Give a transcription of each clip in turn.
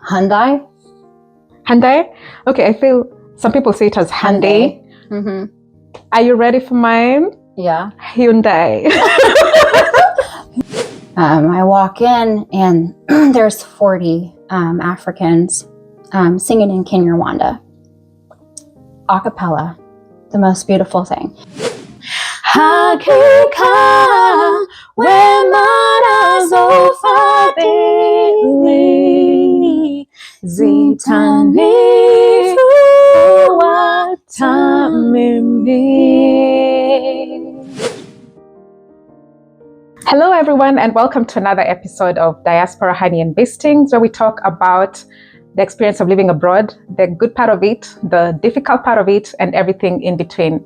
Hyundai? Hyundai? Okay, I feel some people say it as Hyundai. Mm-hmm. Are you ready for mine? Yeah. Hyundai. I walk in and there's 40 Africans singing in Kinyarwanda. A cappella. The most beautiful thing. Hakika wema zofadhili zitanifuata mimi. Hello everyone, and welcome to another episode of Diaspora Honey and Beastings, where we talk about the experience of living abroad, the good part of it, the difficult part of it, and everything in between.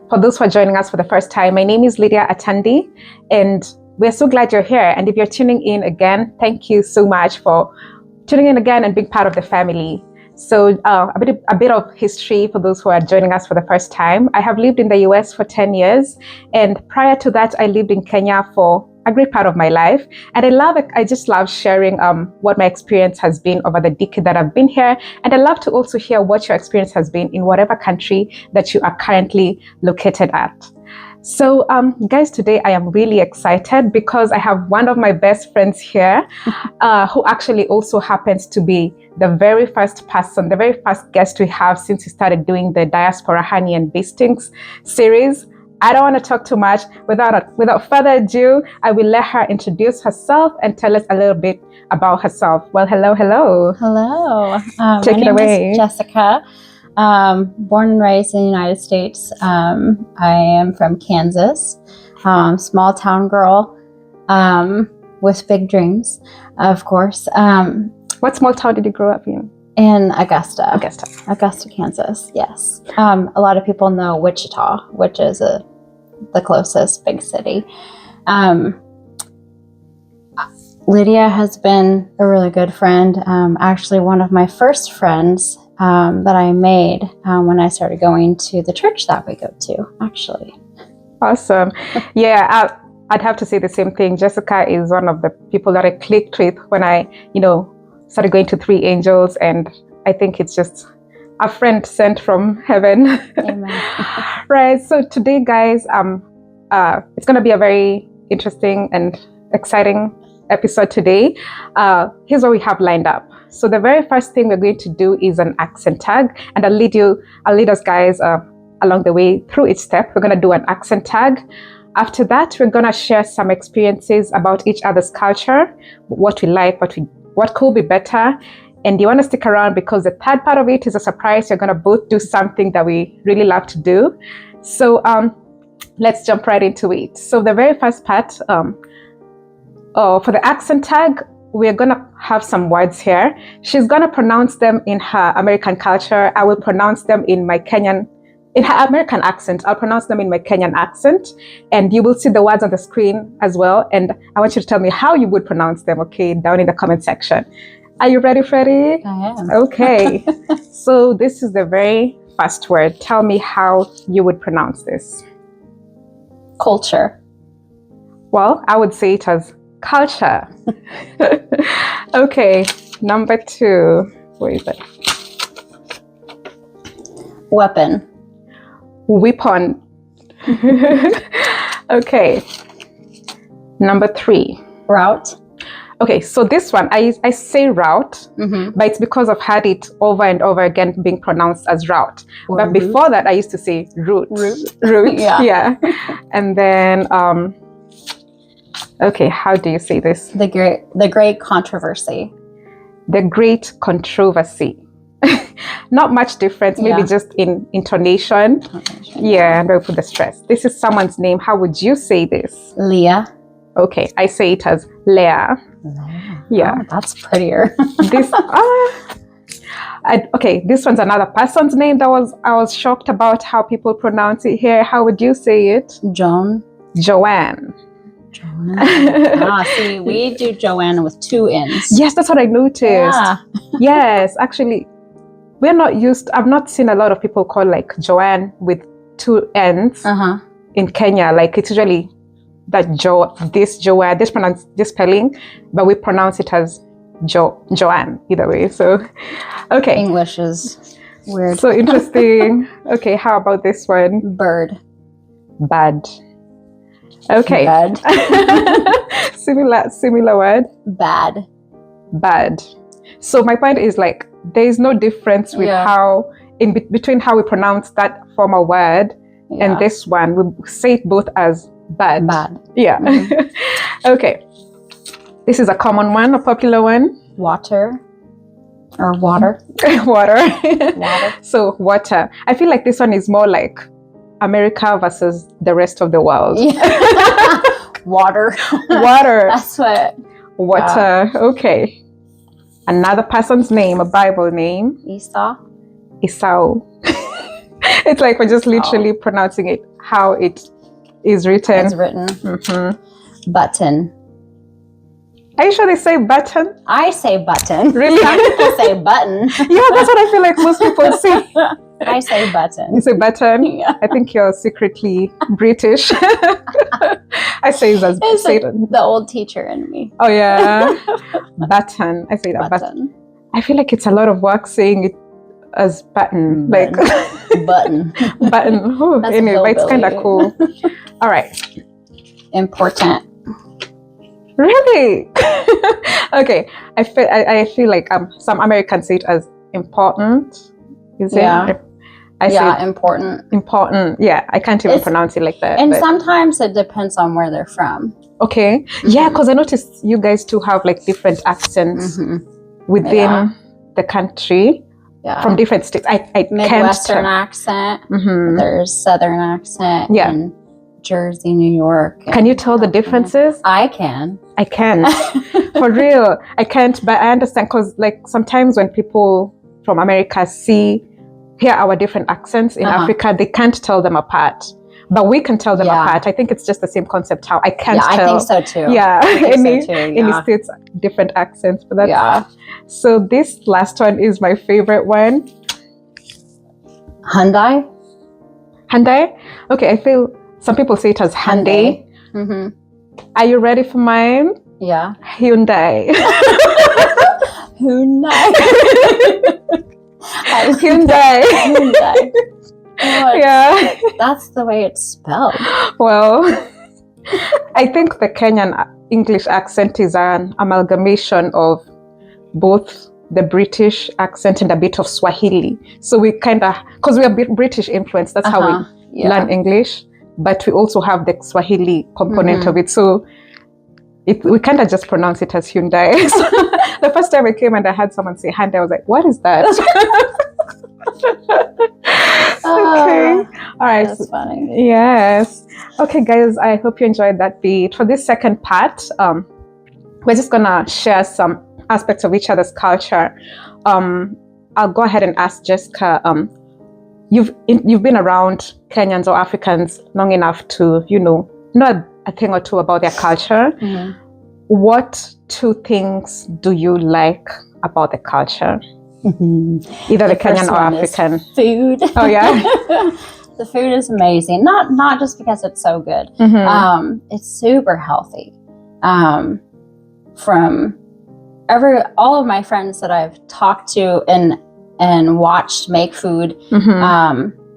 For those who are joining us for the first time, my name is Lydia Atandi, and we're so glad you're here. And if you're tuning in again, thank you so much for tuning in again and being part of the family. So a bit of history for those who are joining us for the first time. I have lived in the US for 10 years, and prior to that, I lived in Kenya for a great part of my life. And I just love sharing what my experience has been over the decade that I've been here. And I love to also hear what your experience has been in whatever country that you are currently located at. So guys, today I am really excited because I have one of my best friends here who actually also happens to be the very first guest we have since we started doing the Diaspora Honey and Beastings series. I don't want to talk too much. Without further ado, I will let her introduce herself and tell us a little bit about herself. Well, hello. Hello. Take it away. My name is Jessica. Born and raised in the United States. I am from Kansas. Small town girl with big dreams, of course. What small town did you grow up in? In Augusta, Kansas. Yes. A lot of people know Wichita, which is the closest big city. Lydia has been a really good friend. Actually, one of my first friends that I made when I started going to the church that we go to, actually. Awesome. Yeah, I'd have to say the same thing. Jessica is one of the people that I clicked with when I, started going to Three Angels, and I think it's just a friend sent from heaven. Amen. Right. So today, guys, it's going to be a very interesting and exciting episode today. Here's what we have lined up. So the very first thing we're going to do is an accent tag, and I'll lead us guys along the way through each step. We're going to do an accent tag. After that, we're going to share some experiences about each other's culture, what we like, what could be better. And you want to stick around because the third part of it is a surprise. You're going to both do something that we really love to do. So let's jump right into it. So the very first part, for the accent tag, we're going to have some words here. She's going to pronounce them in her American culture. I will pronounce them in her American accent. I'll pronounce them in my Kenyan accent, and you will see the words on the screen as well. And I want you to tell me how you would pronounce them, okay, down in the comment section. Are you ready, Freddie? I am. Okay. So this is the very first word. Tell me how you would pronounce this. Culture. Well, I would say it as culture. Okay, number 2. Where is it? Weapon. Weapon. Okay. Number 3. Route. Okay, so this one, I say route, Mm-hmm. but it's because I've had it over and over again being pronounced as route. Or but route. Before that, I used to say route. Route. Yeah. And then, okay, how do you say this? The great controversy. The great controversy. Not much difference, maybe just in intonation. Yeah, and I'll put the stress. This is someone's name. How would you say this? Leah. Okay, I say it as Leah. Yeah. Oh, that's prettier. This okay, this one's another person's name I was shocked about how people pronounce it here. How would you say it? Joanne. See, we do Joanne with 2 N's. Yes, that's what I noticed. Yeah. Yes, actually, I've not seen a lot of people call like Joanne with 2 N's in Kenya. Like it's usually that Joanne, this spelling, but we pronounce it as Joanne, either way. So, okay. English is weird. So interesting. Okay, how about this one? Bird. Bad. Okay. Bad. Similar word. Bad. Bad. So my point is like there is no difference with how between how we pronounce that former word and this one. We say it both as bad. Bad. Yeah. Okay. This is a common one, a popular one. Water. Or water. Water. Water. So water. I feel like this one is more like America versus the rest of the world. Water. Water. That's what. Water. Okay. Another person's name, a Bible name. Esau. It's like we're just literally pronouncing it how it is written. It's written. Mm-hmm. Button. Are you sure they say button? I say button. Really? Some people say button. Yeah, that's what I feel like most people say. I say button. You say button? Yeah. I think you're secretly British. I say it as It's like the old teacher in me. Oh yeah, button. I say that button. I feel like it's a lot of work saying it as button. Like button. Button. Ooh, anyway, but it's kind of cool. All right. Important. Really? Okay. I feel like some Americans say it as important. Is it? I say important. Important. Yeah, I can't even pronounce it like that. And sometimes it depends on where they're from. Okay. Mm-hmm. Yeah, because I noticed you guys too have like different accents within the country. Yeah. From different states. I Midwestern accent. Mm-hmm. There's Southern accent. Yeah. And Jersey, New York. Can you tell the differences? I can. I can't. For real. I can't, but I understand because like sometimes when people from America hear our different accents in Africa, they can't tell them apart. But we can tell them apart. I think it's just the same concept how I can't tell. I think so too. Yeah. Any states, different accents. But that's, So this last one is my favorite one. Hyundai? Okay, I feel some people say it as Hyundai. Mm-hmm. Are you ready for mine? Yeah. Hyundai. Hyundai. Hyundai. Yeah. That's the way it's spelled. Well, I think the Kenyan English accent is an amalgamation of both the British accent and a bit of Swahili. So we kind of, because we are British influenced, that's how we learn English. But we also have the Swahili component of it. So we kind of just pronounce it as Hyundai. So the first time I came and I had someone say Hyundai, I was like, what is that? Okay. All right. That's funny. Yes. Okay, guys, I hope you enjoyed that bit. For this second part, we're just going to share some aspects of each other's culture. I'll go ahead and ask Jessica, you've been around Kenyans or Africans long enough to, know a thing or two about their culture. Mm-hmm. What two things do you like about the culture? Mm-hmm. Either the Kenyan or African. Food. Oh yeah. The food is amazing. Not just because it's so good. Mm-hmm. It's super healthy. From all of my friends that I've talked to and watched make food,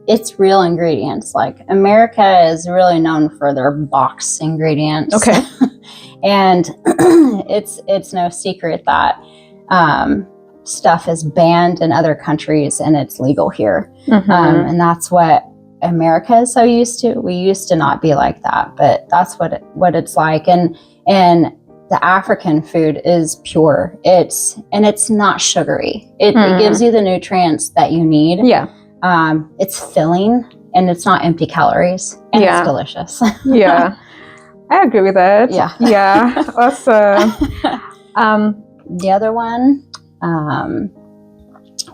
it's real ingredients. Like America is really known for their box ingredients. Okay. And it's no secret that stuff is banned in other countries and it's legal here. Mm-hmm. And that's what America is so used to. We used to not be like that, but that's what it's like. And the African food is pure. It's not sugary. It gives you the nutrients that you need. Yeah. It's filling and it's not empty calories and it's delicious. Yeah. I agree with that. Yeah. Yeah. Awesome. The other one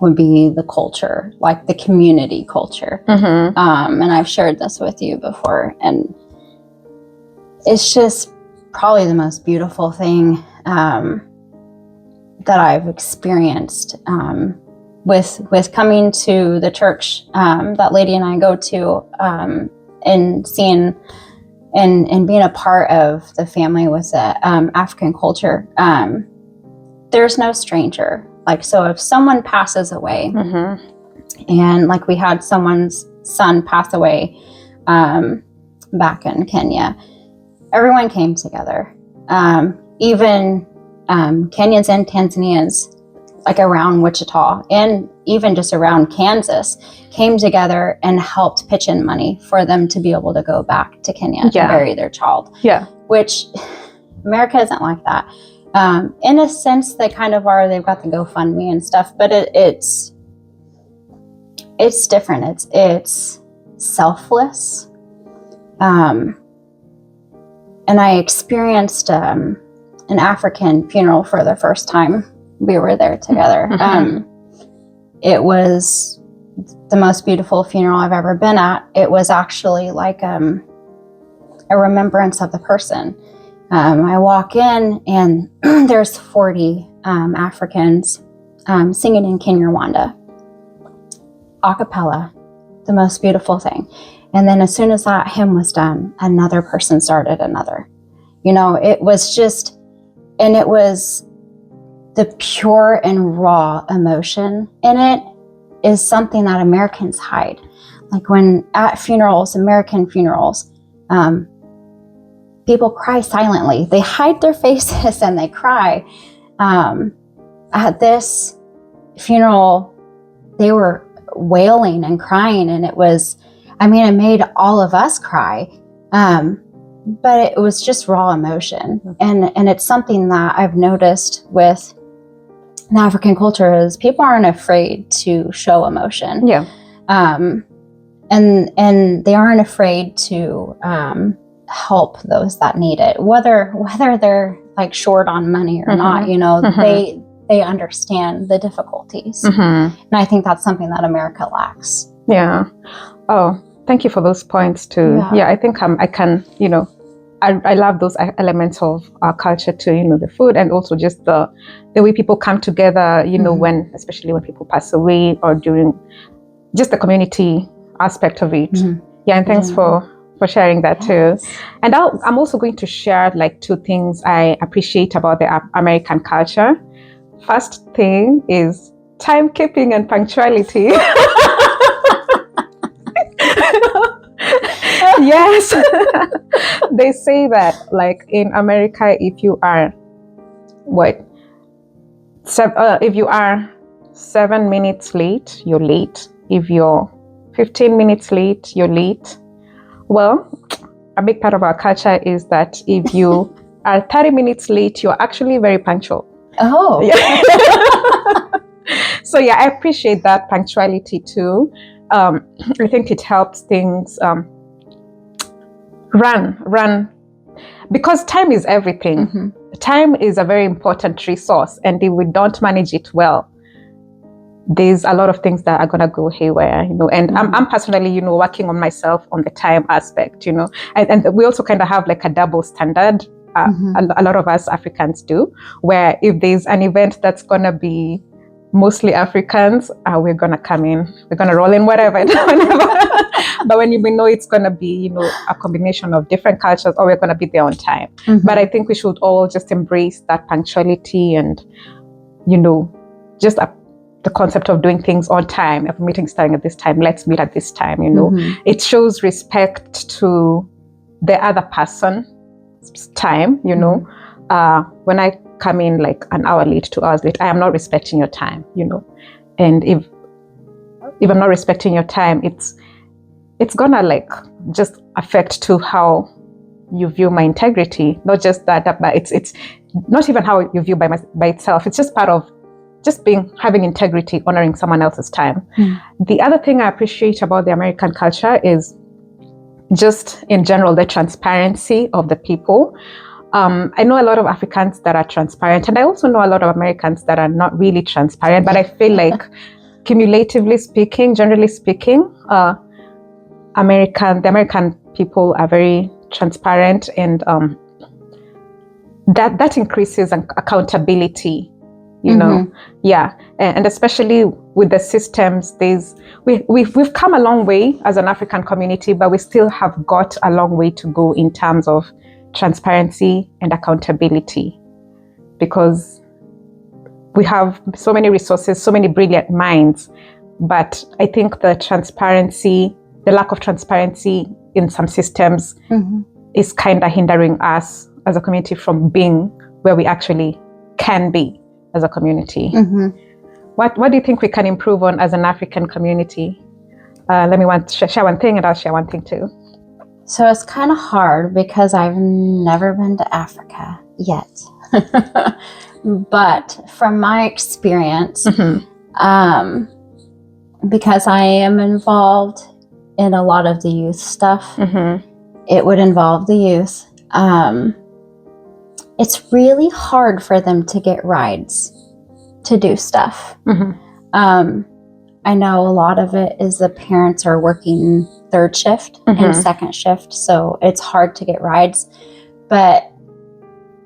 would be the culture, like the community culture. Mm-hmm. And I've shared this with you before, and it's just probably the most beautiful thing that I've experienced with coming to the church that Lady and I go to, and seeing and being a part of the family with the African culture. there's no stranger. Like, so if someone passes away, and like we had someone's son pass away back in Kenya, everyone came together. Even Kenyans and Tanzanians, like around Wichita and even just around Kansas, came together and helped pitch in money for them to be able to go back to Kenya to bury their child. Yeah. Which America isn't like that. In a sense, they kind of are. They've got the GoFundMe and stuff, but it's different. It's selfless. And I experienced an African funeral for the first time. We were there together. It was the most beautiful funeral I've ever been at. It was actually like a remembrance of the person. I walk in and there's 40 Africans singing in Kinyarwanda, a cappella, the most beautiful thing. And then as soon as that hymn was done, another person started another. You know, it was just, and it was the pure and raw emotion in it is something that Americans hide. Like when at funerals, American funerals, people cry silently. They hide their faces and they cry. At this funeral, they were wailing and crying, and it was, I mean, it made all of us cry. But it was just raw emotion. And it's something that I've noticed with the African culture is people aren't afraid to show emotion. Yeah. And they aren't afraid to help those that need it, whether they're like short on money or not, you know, they understand the difficulties. And I think that's something that America lacks. Yeah. Oh, thank you for those points too. Yeah, I think I can, you know, I love those elements of our culture too, you know, the food and also just the way people come together, you know, when, especially when people pass away or during just the community aspect of it. Yeah, and thanks for sharing that too. And I'm also going to share like two things I appreciate about the American culture. First thing is timekeeping and punctuality. Yes. They say that like in America, if you are if you are 7 minutes late, you're late. If you're 15 minutes late, you're late. Well, a big part of our culture is that if you are 30 minutes late, you're actually very punctual. Oh. Yeah. So yeah, I appreciate that punctuality too. I think it helps things run because time is everything. Time is a very important resource, and if we don't manage it well, there's a lot of things that are gonna go haywire, you know. And I'm personally, you know, working on myself on the time aspect, you know. And we also kind of have like a double standard. A lot of us Africans do, where if there's an event that's gonna be mostly Africans, we're gonna come in, we're gonna roll in whatever. But when we know it's gonna be, you know, a combination of different cultures, or we're gonna be there on time. But I think we should all just embrace that punctuality and, you know, just the concept of doing things on time. If a meeting starting at this time, let's meet at this time, you know. It shows respect to the other person's time, you know. When I come in like an hour late, 2 hours late, I am not respecting your time, you know. And if I'm not respecting your time, it's gonna like just affect to how you view my integrity. Not just that, but it's not even how you view by itself. It's just part of just having integrity, honoring someone else's time. The other thing I appreciate about the American culture is just in general the transparency of the people. I know a lot of Africans that are transparent, and I also know a lot of Americans that are not really transparent, but I feel like cumulatively speaking, generally speaking, the American people are very transparent, and that increases accountability, you know. Yeah, and especially with the systems, we've come a long way as an African community, but we still have got a long way to go in terms of transparency and accountability, because we have so many resources, so many brilliant minds, but I think the lack of transparency in some systems is kind of hindering us as a community from being where we actually can be as a community. What do you think we can improve on as an African community? Let me share one thing, and I'll share one thing too. So it's kind of hard because I've never been to Africa yet. But from my experience, because I am involved in a lot of the youth stuff, it would involve the youth. It's really hard for them to get rides to do stuff. I know a lot of it is the parents are working third shift and second shift, so it's hard to get rides. But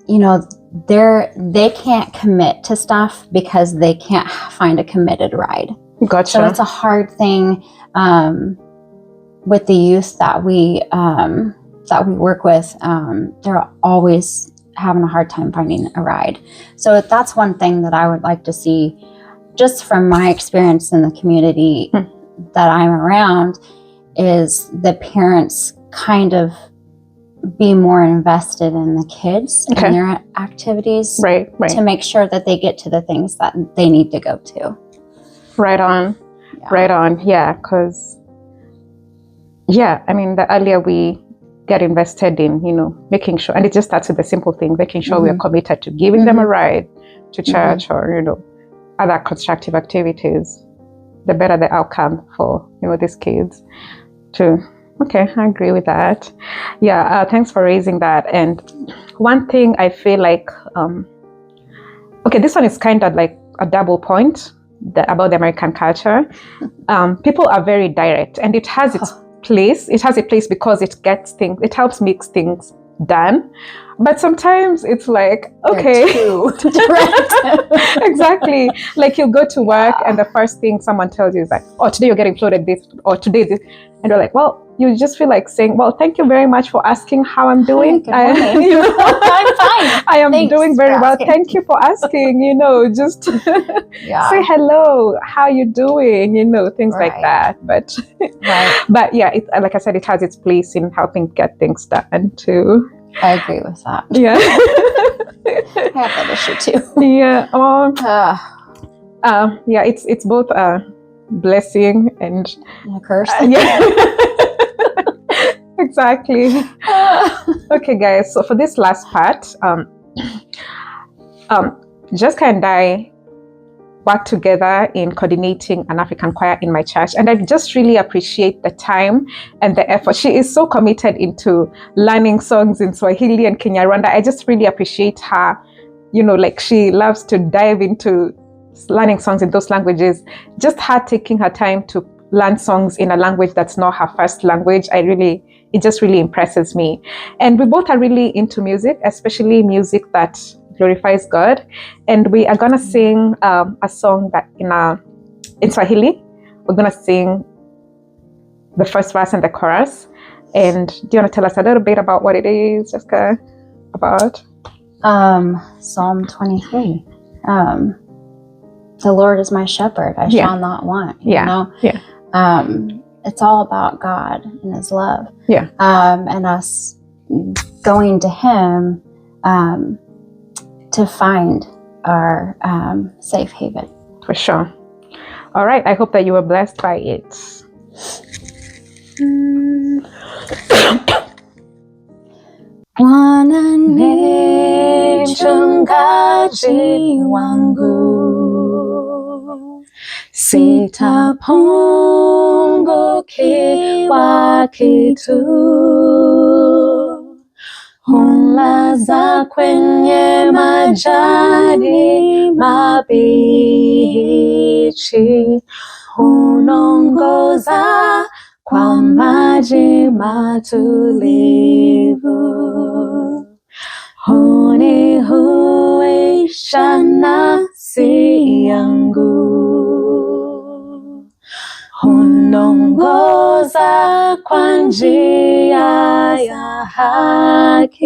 you know, they can't commit to stuff because they can't find a committed ride. Gotcha. So it's a hard thing with the youth that we work with. They're always having a hard time finding a ride. So that's one thing that I would like to see, just from my experience in the community that I'm around, is the parents kind of be more invested in the kids and their activities, right, to make sure that they get to the things that they need to go to. Right on. Yeah, because I mean, the earlier we get invested in, making sure, and it just starts with the simple thing, making sure we are committed to giving them a ride to church or other constructive activities, the better the outcome for these kids too. Okay, I agree with that. Yeah, thanks for raising that. And one thing I feel like, this one is kind of like a double point about the American culture. People are very direct, and it has its place. It has a place because it helps mix things done. But sometimes it's like, okay, too direct. Exactly. Like you'll go to work and the first thing someone tells you is like, oh, today you're getting floated this, or today this. And you're like, well, you just feel like saying, well, thank you very much for asking how I'm doing. I'm fine. I am Thanks doing very well. asking. Thank you for asking, just say hello, how you doing, things like that. But but yeah, like I said, it has its place in helping get things done too. I agree with that. Yeah. I have that issue too. Yeah. Yeah, it's both a blessing and a curse. Yeah. Exactly. Okay, guys. So for this last part, Jessica and I work together in coordinating an African choir in my church, and I just really appreciate the time and the effort. She is so committed into learning songs in Swahili and Kinyarwanda. I just really appreciate her. Like she loves to dive into learning songs in those languages. Just her taking her time to learn songs in a language that's not her first language. It just really impresses me. And we both are really into music, especially music that glorifies God. And we are gonna sing a song that in Swahili. We're gonna sing the first verse and the chorus. And do you want to tell us a little bit about what it is, Jessica? About Psalm 23. The Lord is my shepherd; I shall not want. It's all about God and His love. Yeah. And us going to Him to find our safe haven. For sure. All right. I hope that you were blessed by it. Bwana ni mchungaji wangu, sitapungukiwa kitu. Hunlaza kwenye majani mabichi, hunongoza kwa maji matulivu. Hunihuisha nafsi yangu, hunongoza kwa njia ya haki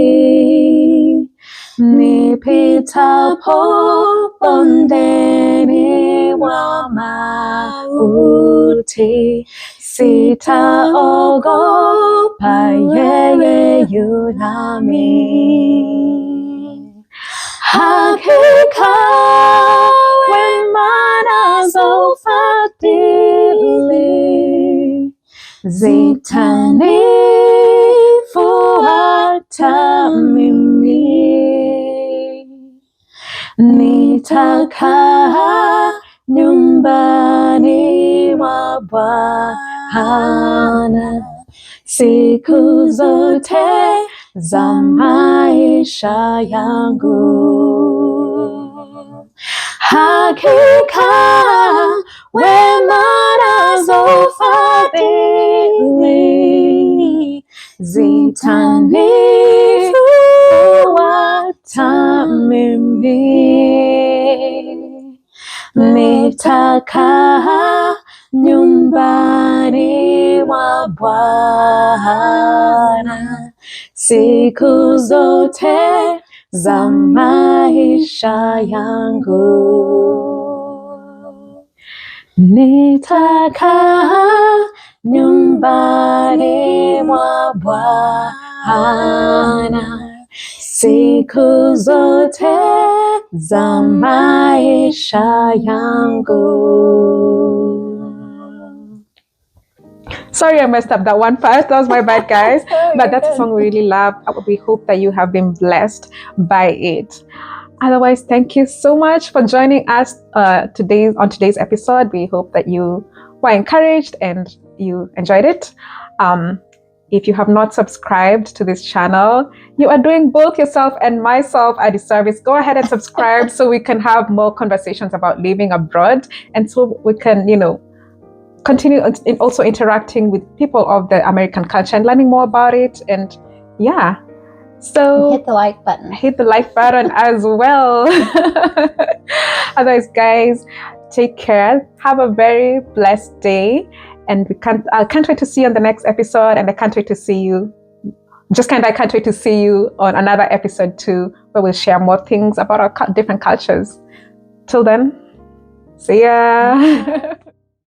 nipitapo bondeni mwa mauti, sitaogopa, yeye yu nami. Hakika wema nazo fadhili zitanifuata mimi, nitakaa nyumbani mwa Bwana siku zote za maisha yangu. Hakika wema nazo fadhili zitanifuata mimi, nitakaa nyumbani mwa Bwana siku zote za maisha yangu. Nitakaa nyumbani mwa Bwana siku zote za maisha yangu. Sorry, I messed up that one part. That was my bad, guys. But that's a song we really love. We hope that you have been blessed by it. Otherwise, thank you so much for joining us on today's episode. We hope that you were encouraged and you enjoyed it. If you have not subscribed to this channel, you are doing both yourself and myself a disservice. Go ahead and subscribe so we can have more conversations about living abroad, and so we can, continue also interacting with people of the American culture and learning more about it. And yeah, so hit the like button. Hit the like button as well. Otherwise, guys, take care. Have a very blessed day. And I can't wait to see you on the next episode. And I can't wait to see you. I can't wait to see you on another episode too, where we'll share more things about our different cultures. Till then, see ya.